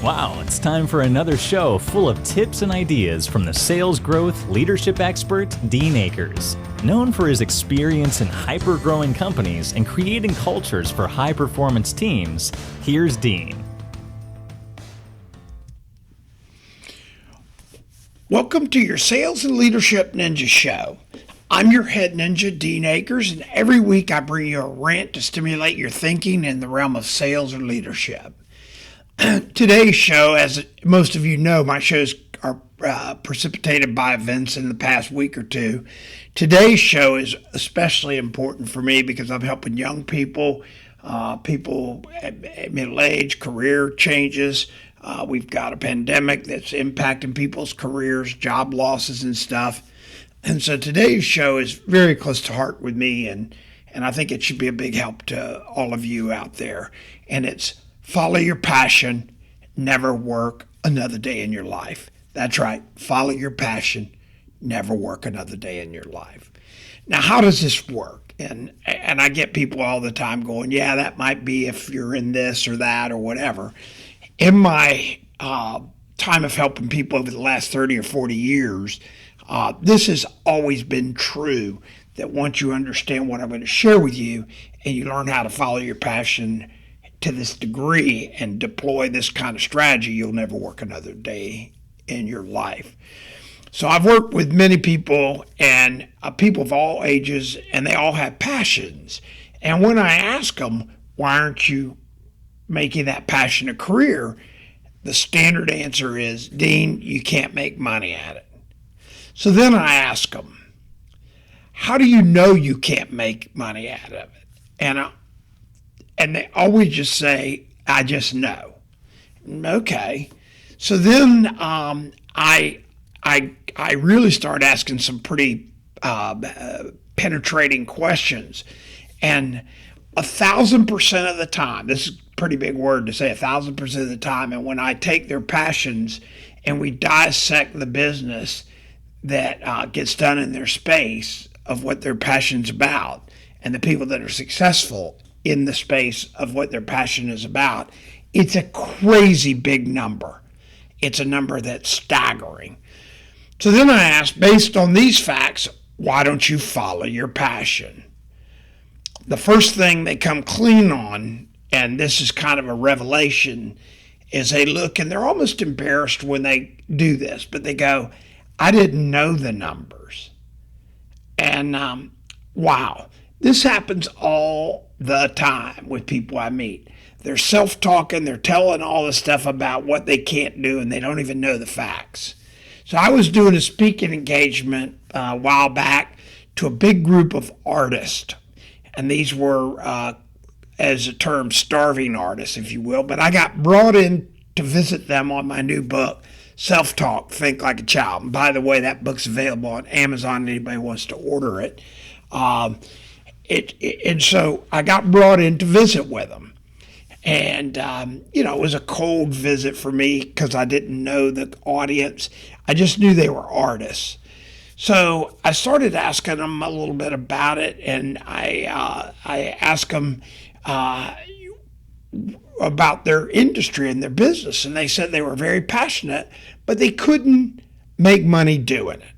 Wow, it's time for another show full of tips and ideas from the sales growth leadership expert, Dean Akers. Known for his experience in hyper-growing companies and creating cultures for high-performance teams, here's Dean. Welcome to your Sales and Leadership Ninja Show. I'm your head ninja, Dean Akers, and every week I bring you a rant to stimulate your thinking in the realm of sales or leadership. Today's show, as most of you know, my shows are precipitated by events in the past week or two. Today's show is especially important for me because I'm helping young people, people at middle age, career changes. We've got a pandemic that's impacting people's careers, job losses and stuff. And so today's show is very close to heart with me, and I think it should be a big help to all of you out there. And it's follow your passion, never work another day in your life. That's right. Follow your passion, never work another day in your life. Now, how does this work? And I get people all the time going, yeah, that might be if you're in this or that or whatever. In my time of helping people over the last 30 or 40 years, this has always been true, that once you understand what I'm going to share with you and you learn how to follow your passion to this degree and deploy this kind of strategy, you'll never work another day in your life. So I've worked with many people, and people of all ages, and they all have passions. And when I ask them, why aren't you making that passion a career? The standard answer is, Dean, you can't make money at it. So then I ask them, how do you know you can't make money out of it? And they always just say, I just know. Okay. So then I really start asking some pretty penetrating questions. And 1,000% of the time, this is a pretty big word to say, 1,000% of the time, and when I take their passions and we dissect the business that gets done in their space of what their passion's about, and the people that are successful in the space of what their passion is about, it's a crazy big number. It's a number that's staggering. So then I ask, based on these facts, why don't you follow your passion? The first thing they come clean on, and this is kind of a revelation, is they look and they're almost embarrassed when they do this, but they go, I didn't know the numbers. And wow, this happens all the time with people I meet. They're self-talking, they're telling all this stuff about what they can't do, and they don't even know the facts. So I was doing a speaking engagement a while back to a big group of artists, and these were, as a term, starving artists, if you will, but I got brought in to visit them on my new book, Self-Talk, Think Like a Child. And by the way, that book's available on Amazon. Anybody wants to order it. And so I got brought in to visit with them. And, it was a cold visit for me because I didn't know the audience. I just knew they were artists. So I started asking them a little bit about it, and I asked them about their industry and their business. And they said they were very passionate, but they couldn't make money doing it.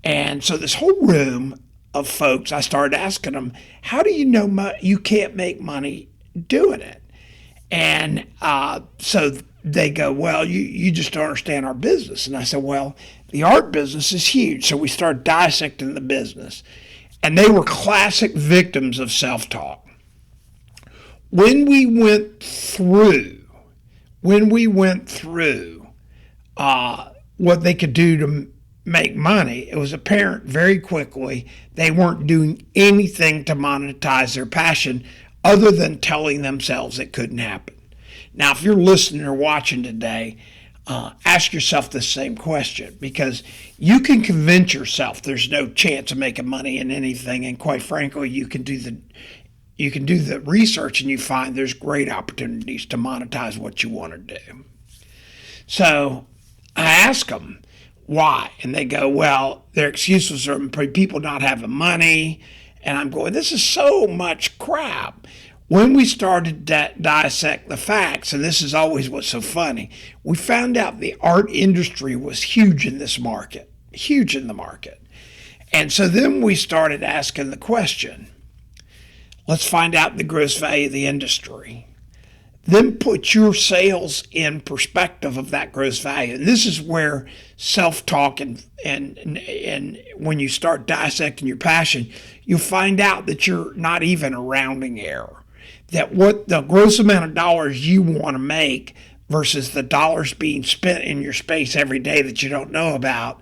And so this whole room of folks, I started asking them, how do you know you can't make money doing it? And so they go, well, you just don't understand our business. And I said, well, the art business is huge. So we started dissecting the business. And they were classic victims of self-talk. When we went through what they could do to make money, it was apparent very quickly they weren't doing anything to monetize their passion other than telling themselves it couldn't happen. Now, if you're listening or watching today, ask yourself the same question, because you can convince yourself there's no chance of making money in anything, and quite frankly, you can do the research and you find there's great opportunities to monetize what you want to do. So I ask them why, and they go, well, their excuses are people not having money. And I'm going, this is so much crap. When we started to dissect the facts, and this is always what's so funny, we found out the art industry was huge in this market, huge in the market. And so then we started asking the question, let's find out the gross value of the industry. Then put your sales in perspective of that gross value. And this is where self-talk and when you start dissecting your passion, you'll find out that you're not even a rounding error. That what the gross amount of dollars you want to make versus the dollars being spent in your space every day that you don't know about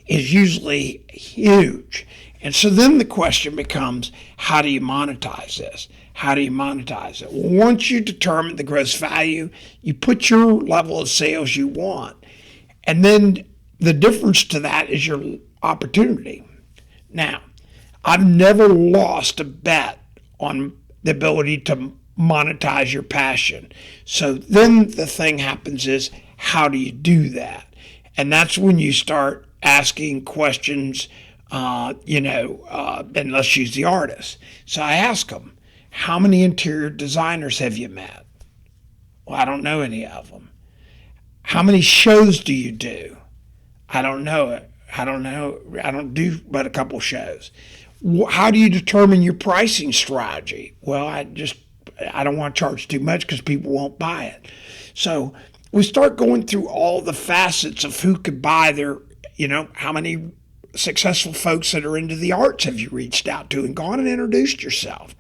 is usually huge. And so then the question becomes, how do you monetize this? How do you monetize it? Well, once you determine the gross value, you put your level of sales you want. And then the difference to that is your opportunity. Now, I've never lost a bet on the ability to monetize your passion. So then the thing happens is, how do you do that? And that's when you start asking questions, and let's use the artist. So I ask them, how many interior designers have you met? Well, I don't know any of them. How many shows do you do? I don't know it. I don't do but a couple shows. How do you determine your pricing strategy? Well, I don't want to charge too much because people won't buy it. So we start going through all the facets of who could buy their, how many successful folks that are into the arts have you reached out to and gone and introduced yourself?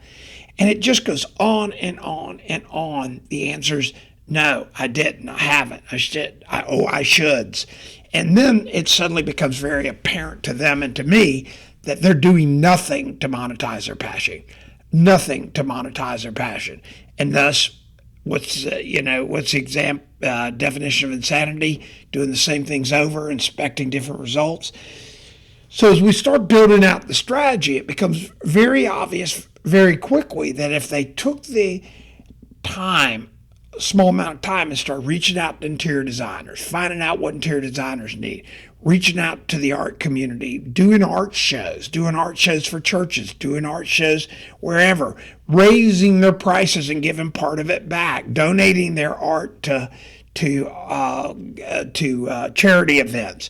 And it just goes on and on and on. The answer's no, I didn't, I haven't, I should, I shoulds. And then it suddenly becomes very apparent to them and to me that they're doing nothing to monetize their passion. Nothing to monetize their passion. And thus, what's the definition of insanity? Doing the same things over, expecting different results. So as we start building out the strategy, it becomes very obvious very quickly that if they took the time, a small amount of time, and start reaching out to interior designers, finding out what interior designers need, reaching out to the art community, doing art shows for churches, doing art shows wherever, raising their prices and giving part of it back, donating their art to charity events,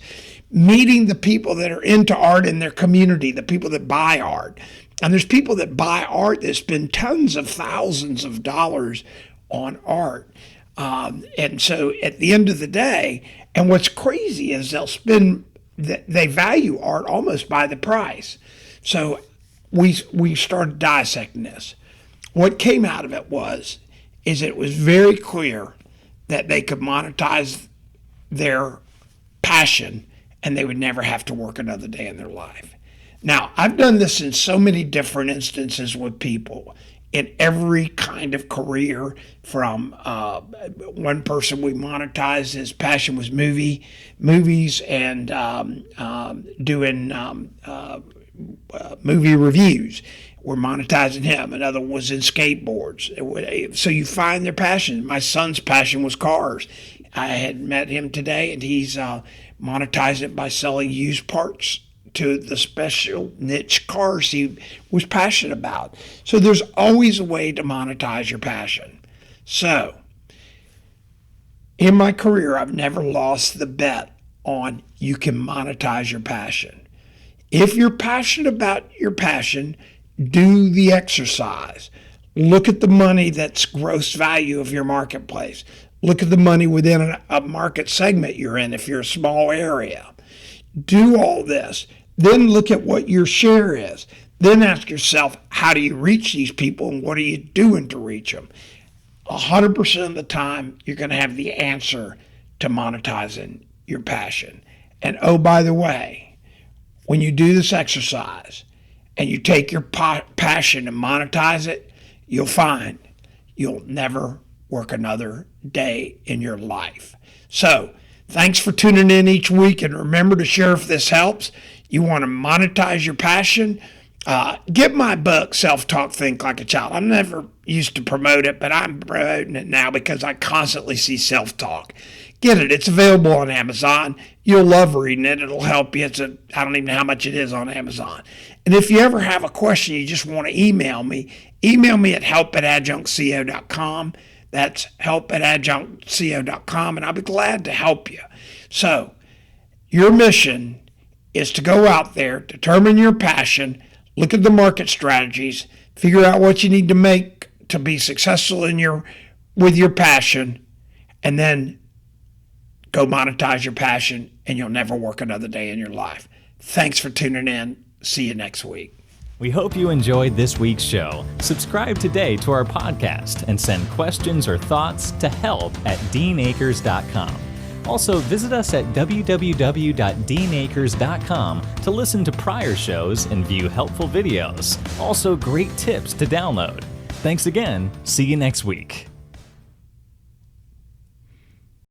meeting the people that are into art in their community, the people that buy art. And there's people that buy art that spend tons of thousands of dollars on art. And so at the end of the day, and what's crazy is they value art almost by the price. So we started dissecting this. What came out of it is it was very clear that they could monetize their passion and they would never have to work another day in their life. Now, I've done this in so many different instances with people in every kind of career. From one person we monetized, his passion was movies and doing movie reviews. We're monetizing him. Another was in skateboards. So you find their passion. My son's passion was cars. I had met him today, and he's monetized it by selling used parts to the special niche cars he was passionate about. So there's always a way to monetize your passion. So in my career, I've never lost the bet on you can monetize your passion. If you're passionate about your passion, do the exercise. Look at the money that's gross value of your marketplace. Look at the money within a market segment you're in if you're a small area. Do all this. Then look at what your share is. Then ask yourself, how do you reach these people and what are you doing to reach them? 100% of the time, you're going to have the answer to monetizing your passion. And oh, by the way, when you do this exercise and you take your passion and monetize it, you'll find you'll never work another day in your life. So thanks for tuning in each week, and remember to share if this helps. You want to monetize your passion? Get my book, Self-Talk, Think Like a Child. I never used to promote it, but I'm promoting it now because I constantly see self-talk. Get it. It's available on Amazon. You'll love reading it. It'll help you. I don't even know how much it is on Amazon. And if you ever have a question you just want to email me at help@adjunctco.com. That's help@adjunctco.com, and I'll be glad to help you. So, your mission is to go out there, determine your passion, look at the market strategies, figure out what you need to make to be successful with your passion, and then go monetize your passion, and you'll never work another day in your life. Thanks for tuning in. See you next week. We hope you enjoyed this week's show. Subscribe today to our podcast and send questions or thoughts to help@deanacres.com. Also, visit us at www.deanacres.com to listen to prior shows and view helpful videos. Also, great tips to download. Thanks again. See you next week.